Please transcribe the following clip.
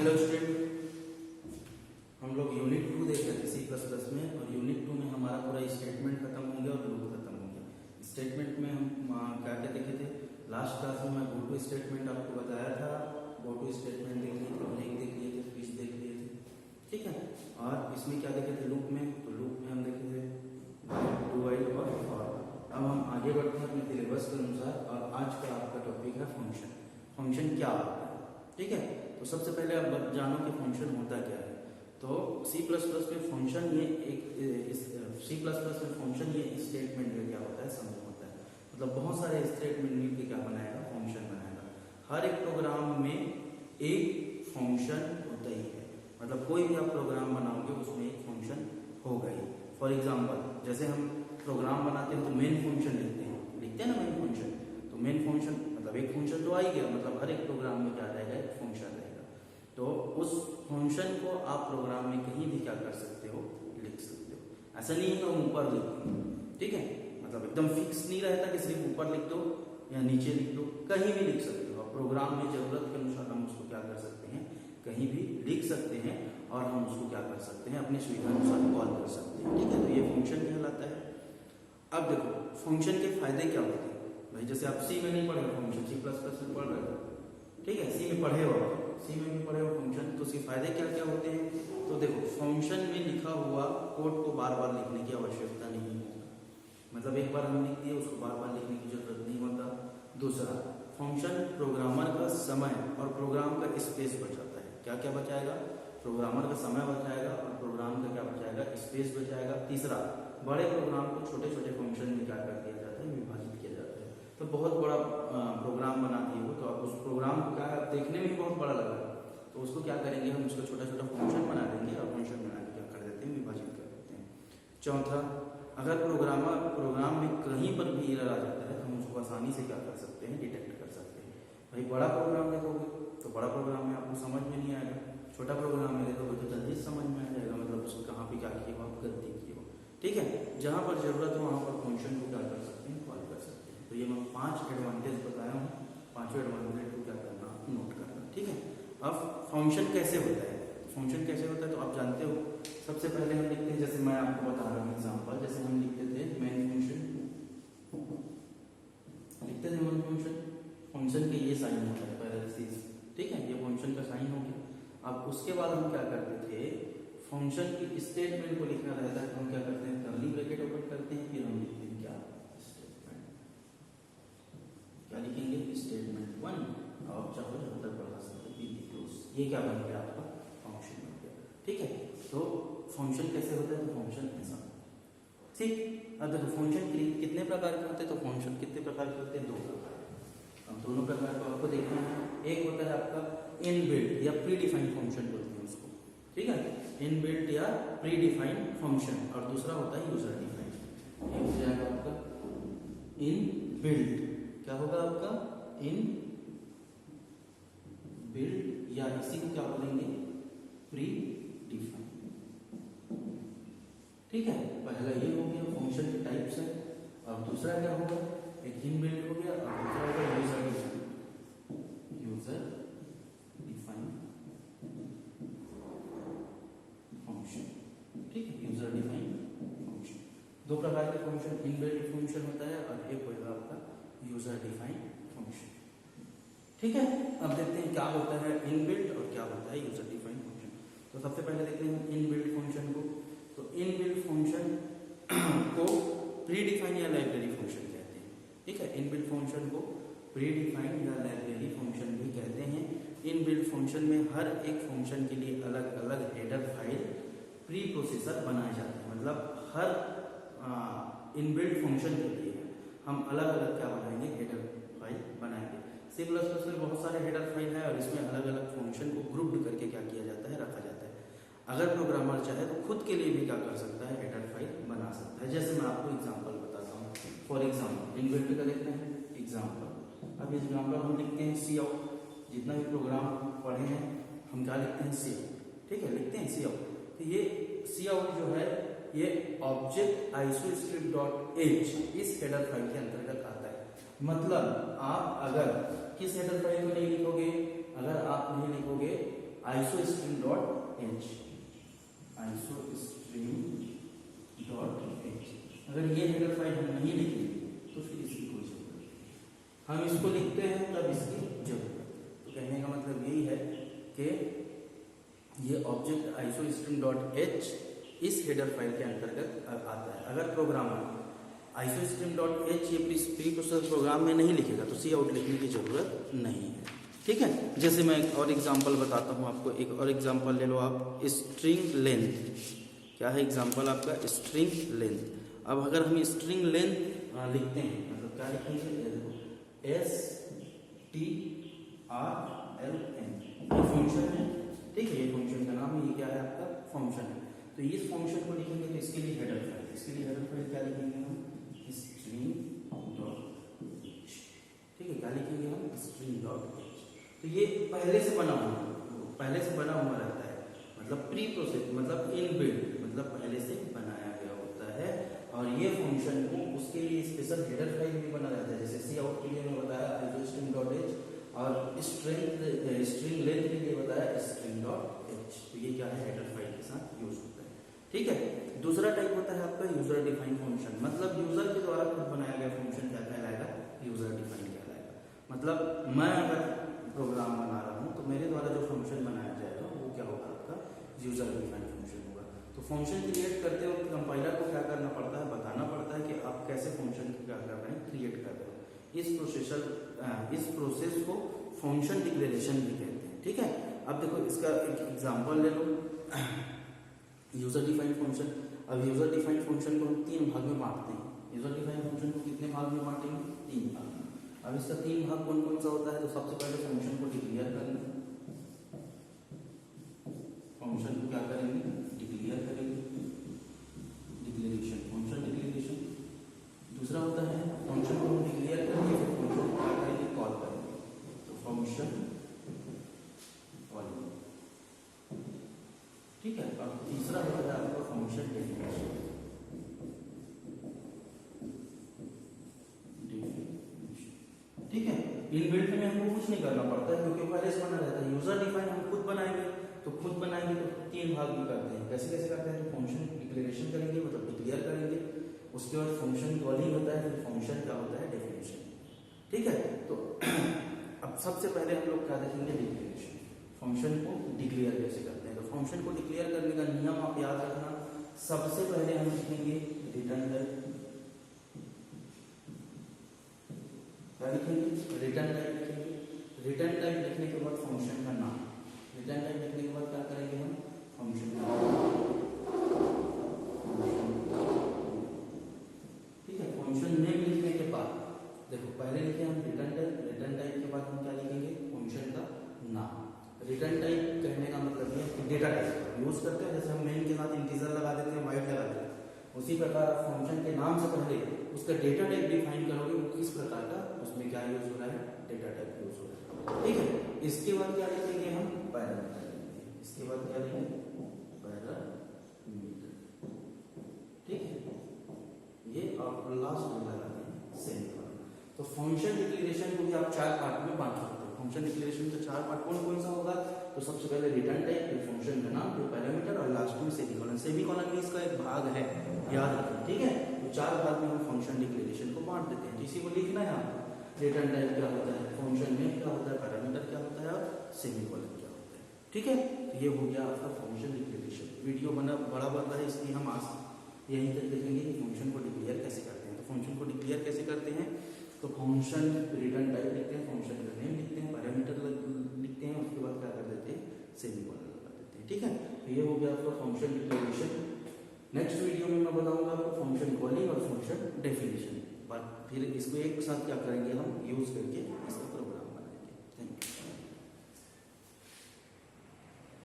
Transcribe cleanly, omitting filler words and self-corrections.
Hello student, हम लोग unit 2 देख रहे थे सी प्लस प्लस में, और यूनिट 2 में हमारा पूरा स्टेटमेंट खत्म हो गया और लूप खत्म हो गया। स्टेटमेंट में हम क्या क्या देखे थे? लास्ट क्लास में मैं गो टू स्टेटमेंट आपको बताया था। गो टू स्टेटमेंट देख लिए थे, ब्रेक देख लिए थे, स्विच देख लिए थे, ठीक है। और इसमें क्या देखे थे? लूप में, तो लूप में हम देखे थे डू व्हाइल और फॉर। अब हम आगे बढ़ते हैं अपने सिलेबस के अनुसार, और आज का आपका टॉपिक है फंक्शन। फंक्शन क्या होता है, ठीक है। तो सबसे पहले आप जानो कि फंक्शन होता क्या है। तो सी प्लस प्लस में फंक्शन ये सी प्लस प्लस में फंक्शन ये स्टेटमेंट में क्या होता है, समझ होता है। मतलब बहुत सारे स्टेटमेंट मिलकर क्या बनाएगा? फंक्शन बनाएगा। हर एक प्रोग्राम में एक फंक्शन होता ही है। मतलब कोई भी आप प्रोग्राम बनाओगे उसमें एक फंक्शन होगा ही। फॉर एग्जाम्पल, जैसे हम प्रोग्राम बनाते हैं तो मेन फंक्शन लिखते हैं ना, मेन फंक्शन। तो मेन फंक्शन मतलब एक फंक्शन तो आ ही गया, मतलब हर एक प्रोग्राम में क्या रहेगा? एक फंक्शन रहेगा। तो उस फंक्शन को आप प्रोग्राम में कहीं भी क्या कर सकते हो? लिख सकते हो। ऐसा नहीं है कि हम ऊपर लिख दो, ठीक है। मतलब एकदम फिक्स नहीं रहता कि सिर्फ ऊपर लिख दो या नीचे लिख दो, कहीं भी लिख सकते हो। प्रोग्राम में जरूरत के अनुसार हम उसको क्या कर सकते हैं? कहीं भी लिख सकते हैं, और हम उसको क्या कर सकते हैं? अपनी सुविधा अनुसार कॉल कर सकते हैं, ठीक है। तो ये फंक्शन कहलाता है। अब देखो फंक्शन के फायदे क्या होते हैं भाई। जैसे आप सी में नहीं पढ़े हो फंक्शन, सी प्लस प्लस में पढ़ रहे हो, ठीक है। सी में पढ़े हो, सी में भी पढ़े हो फंक्शन, तो उसके फायदे क्या क्या होते हैं? तो देखो फंक्शन में लिखा हुआ कोड को बार बार लिखने की आवश्यकता नहीं होता। मतलब एक बार हम लिख दिए, उसको बार बार लिखने की जरूरत नहीं होता। दूसरा, फंक्शन प्रोग्रामर का समय और प्रोग्राम का स्पेस बचाता है। क्या क्या बचाएगा? प्रोग्रामर का समय बचाएगा और प्रोग्राम का क्या बचाएगा? स्पेस बचाएगा। तीसरा, बड़े प्रोग्राम को छोटे छोटे फंक्शन में क्या कर दिया जाता है? विभाजित किया जाता है। तो बहुत बड़ा प्रोग्राम बना दिए हो, तो आप उस प्रोग्राम को क्या देखने में बहुत बड़ा लगा, तो उसको क्या करेंगे? हम उसको छोटा छोटा फंक्शन बना देंगे, और फंक्शन बना के क्या कर देते हैं? विभाजित कर देते हैं। चौथा, अगर प्रोग्राम में कहीं पर भी एरर आ जाता है तो हम उसको आसानी से क्या कर सकते हैं? डिटेक्ट कर सकते हैं। भाई बड़ा प्रोग्राम लिखोगे तो बड़ा प्रोग्राम में आपको समझ में नहीं आएगा, छोटा प्रोग्राम में लिखोगे तो जल्दी समझ में आ जाएगा। मतलब उसको कहाँ पे क्या किया हो, आप गलती की हो, ठीक है। जहां पर जरूरत हो वहां पर फंक्शन को क्या कर सकते हैं? कॉल कर सकते हैं। तो ये मैं 5 एडवांटेज बताया हूँ। 5 एडवांटेज को क्या करना? नोट करना, ठीक है। अब फंक्शन कैसे होता है? फंक्शन कैसे होता है तो आप जानते हो। सबसे पहले हम लिखते हैं, जैसे मैं आपको बता रहा हूँ एग्जाम्पल, जैसे हम लिखते थे मेन फंक्शन, लिखते थे मेन फंक्शन। फंक्शन के ये साइन होता है पैरेंथेसिस, ठीक है। ये फंक्शन का साइन हो गया। अब उसके बाद हम क्या करते थे? फंक्शन की स्टेटमेंट को लिखना रहता है तो हम क्या करते हैं? कर्ली ब्रैकेट ओपन करते हैं, फिर हम लिखते हैं क्या? स्टेटमेंट। क्या लिखेंगे? स्टेटमेंट 1। आप चाहो जब तक बढ़ा सकते हो। ये क्या बन गया? आपका फंक्शन बन गया, ठीक है। तो फंक्शन कैसे होता है? तो फंक्शन ऐसा, ठीक। अब देखो फंक्शन कितने प्रकार के होते हैं? तो फंक्शन कितने प्रकार के होते हैं? 2 प्रकार। अब दोनों प्रकार को आपको देखना है। एक होता है आपका इनबिल्ट या प्री डिफाइंड फंक्शन बोलते हैं उसको, ठीक है। इनबिल्ट या प्री डिफाइंड फंक्शन, और दूसरा होता है यूजर डिफाइंड। एक हो जाएगा आपका इनबिल्ट, क्या होगा आपका? इन बिल्ट, या इसी को क्या बोलेंगे? प्री डिफाइंड, ठीक है। पहला ये हो गया फंक्शन के टाइप्स है, और दूसरा क्या होगा? एक इनबिल्ट हो गया, और दूसरा होगा user defined. User defined function, ठीक है। User defined function. 2 प्रकार के फंक्शन, इनबिल्ट फंक्शन होता है और एक होगा आपका यूजर डिफाइंड फंक्शन, ठीक है। अब देखते हैं क्या होता है इनबिल्ट और क्या होता है यूजर डिफाइंड फंक्शन। तो सबसे पहले देखते हैं इनबिल्ट फंक्शन को। तो इनबिल्ट फंक्शन को प्री डिफाइंड या लाइब्रेरी फंक्शन कहते हैं, ठीक है। इनबिल्ट फंक्शन को प्री डिफाइंड या लाइब्रेरी फंक्शन भी कहते हैं। इनबिल्ट फंक्शन में हर एक फंक्शन के लिए अलग अलग हेडर फाइल प्री प्रोसेसर बनाए जाते हैं। मतलब हर इनबिल्ट फंक्शन के लिए हम अलग अलग क्या बनाएंगे? हेडर फाइल बनाएंगे। सी प्लस प्लस में बहुत सारे हेडर फाइल है, और इसमें अलग अलग फंक्शन को ग्रुप्ड करके क्या किया जाता है? रखा जाता है। अगर प्रोग्रामर चाहे तो खुद के लिए भी क्या कर सकता है? हेडर फाइल बना सकता है। जैसे मैं आपको एग्जांपल बताता हूँ। फॉर एग्जांपल इनबिल्ट का देखते हैं एग्जांपल। अब एग्जांपल हम लिखते हैं सी आउट। जितना भी प्रोग्राम पढ़े हैं हम क्या लिखते हैं? सी आउट, ठीक है। लिखते हैं सी आउट। तो ये सी आउट जो है ये ऑब्जेक्ट आइसोस्क्रिप्ट डॉट एच इस हेडर फाइल के अंतर्गत आता है। मतलब आप अगर किस हेडर फाइल को नहीं लिखोगे? अगर आप नहीं लिखोगे isostream.h, isostream.h। अगर ये हेडर फाइल हम नहीं लिखेंगे तो फिर इसकी कोई जरूरत नहीं, हम इसको लिखते हैं तब इसकी जरूरत। तो कहने का मतलब यही है कि ये ऑब्जेक्ट isostream.h इस हेडर फाइल के अंतर्गत आता है। अगर प्रोग्रामर isostream.h ये प्री प्रोसेस प्रोग्राम में नहीं लिखेगा तो सी आउट लिखने की जरूरत नहीं है, ठीक है। जैसे मैं एक और एग्जांपल बताता हूँ आपको, एक और एग्जांपल ले लो आप, स्ट्रिंग लेंथ। क्या है एग्जांपल आपका? String length. अब अगर हम स्ट्रिंग लेंथ लिखते हैं मतलब क्या लिखेंगे? strlen, ये फंक्शन है, ठीक है, ये फंक्शन का नाम है, ये क्या है आपका? फंक्शन है। तो इस फंक्शन को लिखेंगे तो इसके लिए हेडर फाइल, इसके लिए हेडर फाइल क्या लिखेंगे हम? string.h, ठीक है। क्या लिखेंगे हम? string.h। तो ये पहले से बना हुआ रहता है, मतलब प्री प्रोसेस, मतलब इनबिल्ट, मतलब पहले से बनाया गया होता है। और ये फंक्शन को उसके लिए स्पेशल हेडर फाइल भी बना जाता है, जैसे सी आउट के लिए मैं बताया isostream.h और स्ट्रिंग लेंथ के लिए बताया string.h। तो ये क्या है? हेडर फाइल के साथ यूज होता है, ठीक है। दूसरा टाइप होता है आपका यूजर डिफाइंड फंक्शन, मतलब यूजर के द्वारा खुद बनाया गया फंक्शन क्या कहलाएगा? यूजर डिफाइंड कहलाएगा। मतलब मैं अगर प्रोग्राम बना रहा हूँ तो मेरे द्वारा जो फंक्शन बनाया जाएगा वो क्या होगा? आपका यूजर डिफाइंड फंक्शन होगा। तो फंक्शन क्रिएट करते वक्त कंपाइलर को क्या करना पड़ता है? बताना पड़ता है कि आप कैसे फंक्शन क्या कर रहे हैं, क्रिएट कर रहे हो। इस प्रोसेस को फंक्शन डिक्लेरेशन भी कहते हैं, ठीक है। अब देखो इसका एक एग्जांपल ले लो, यूजर डिफाइंड फंक्शन। अब यूजर डिफाइंड फंक्शन को हम 3 भाग में बांटते हैं। यूजर डिफाइंड फंक्शन को कितने भाग में बांटेंगे? 3 भाग में। अब इसका 3 भाग कौन कौन सा होता है? तो सबसे पहले फंक्शन को डिक्लेयर करेंगे, फंक्शन को क्या करेंगे? डिक्लेयर करेंगे, डिक्लेरेशन, फंक्शन डिक्लेरेशन। दूसरा होता है फंक्शन को डिक्लेयर करेंगे, फिर फंक्शन को क्या करेंगे? कॉल करेंगे, तो फंक्शन कॉलिंग, ठीक है। और तीसरा होता है आपका फंक्शन डेफिनेशन, ठीक है। इनबिल्ट में हमको कुछ नहीं करना पड़ता है क्योंकि पहले से बना रहता है। यूजर डिफाइन हम खुद बनाएंगे तो 3 भाग भी करते हैं। कैसे कैसे करते हैं? तो फंक्शन डिक्लेरेशन करेंगे, मतलब डिक्लेयर करेंगे, उसके बाद फंक्शन कॉलिंग होता है, फिर फंक्शन क्या होता है? डेफिनेशन, ठीक है। तो अब सबसे पहले हम लोग क्या देखेंगे? डिक्लेरेशन, फंक्शन को डिक्लेयर कैसे करते हैं। तो फंक्शन को डिक्लेयर करने का नियम आप याद रखना। सबसे पहले हम लिखेंगे रिटर्न टाइप, क्या लिखेंगे? रिटर्न टाइप लिखेंगे। रिटर्न टाइप लिखने के बाद फंक्शन का नाम, रिटर्न टाइप लिखने के बाद क्या करेंगे हम? फंक्शन का नाम, ठीक है। फंक्शन नेम लिखने के बाद देखो पहले लिखे हम रिटर्न टाइप, रिटर्न टाइप के बाद हम क्या लिखेंगे? फंक्शन का नाम। रिटर्न टाइप कहने का मतलब ये है कि डेटा टाइप यूज करते हैं, जैसे हम मेन के साथ इंटीजर लगा देते हैं, वाइड लगा देते हैं, उसी प्रकार फंक्शन के नाम से पहले उसका डेटा टाइप डिफाइन करोगे, वो किस प्रकार का उसमें क्या यूज हो रहा है? डेटा टाइप यूज हो रहा है, ठीक है। इसके बाद क्या लिखेंगे हम? पैरामीटर लिखेंगे। इसके बाद क्या लिखेंगे? पैरामीटर, ठीक है। ये आप लास्ट में लगा देंगे सेमीकोलन। तो फंक्शन डिक्लेरेशन को भी आप 4 पार्ट में बांट सकते हो। फंक्शन डिक्लेरेशन के 4 पार्ट कौन कौन सा होगा? तो सबसे पहले रिटर्न टाइप, फिर फंक्शन का नाम, फिर पैरामीटर और लास्ट में सेमीकोलन। सेमीकोलन भी इसका एक भाग है, याद रखें, ठीक है। तो 4 भाग में हम फंक्शन डिक्लेरेशन को बांट देते हैं। तो इसी को लिखना है आपको, रिटर्न टाइप क्या होता है, फंक्शन नेम क्या होता है, पैरामीटर क्या होता है और सेमीकोलन क्या होता है, ठीक है। तो ये हो गया आपका फंक्शन डिक्लेरेशन। वीडियो बड़ा बन रहा है इसलिए हम आज यहीं तक देखेंगे कि फंक्शन को डिक्लेयर कैसे करते हैं। तो फंक्शन को डिक्लेयर कैसे करते हैं? तो फंक्शन रिटर्न टाइप लिखते हैं, फंक्शन का नेम लिखते हैं, पैरामीटर लिखते हैं, उसके बाद क्या कर देते हैं? सेमीकोलन लगा देते हैं, ठीक है। तो ये हो गया आपका फंक्शन डिक्लेरेशन। नेक्स्ट वीडियो में मैं बताऊंगा आपको फंक्शन कॉलिंग और फंक्शन डेफिनेशन, फिर इसको एक साथ क्या करेंगे हम यूज करके इसको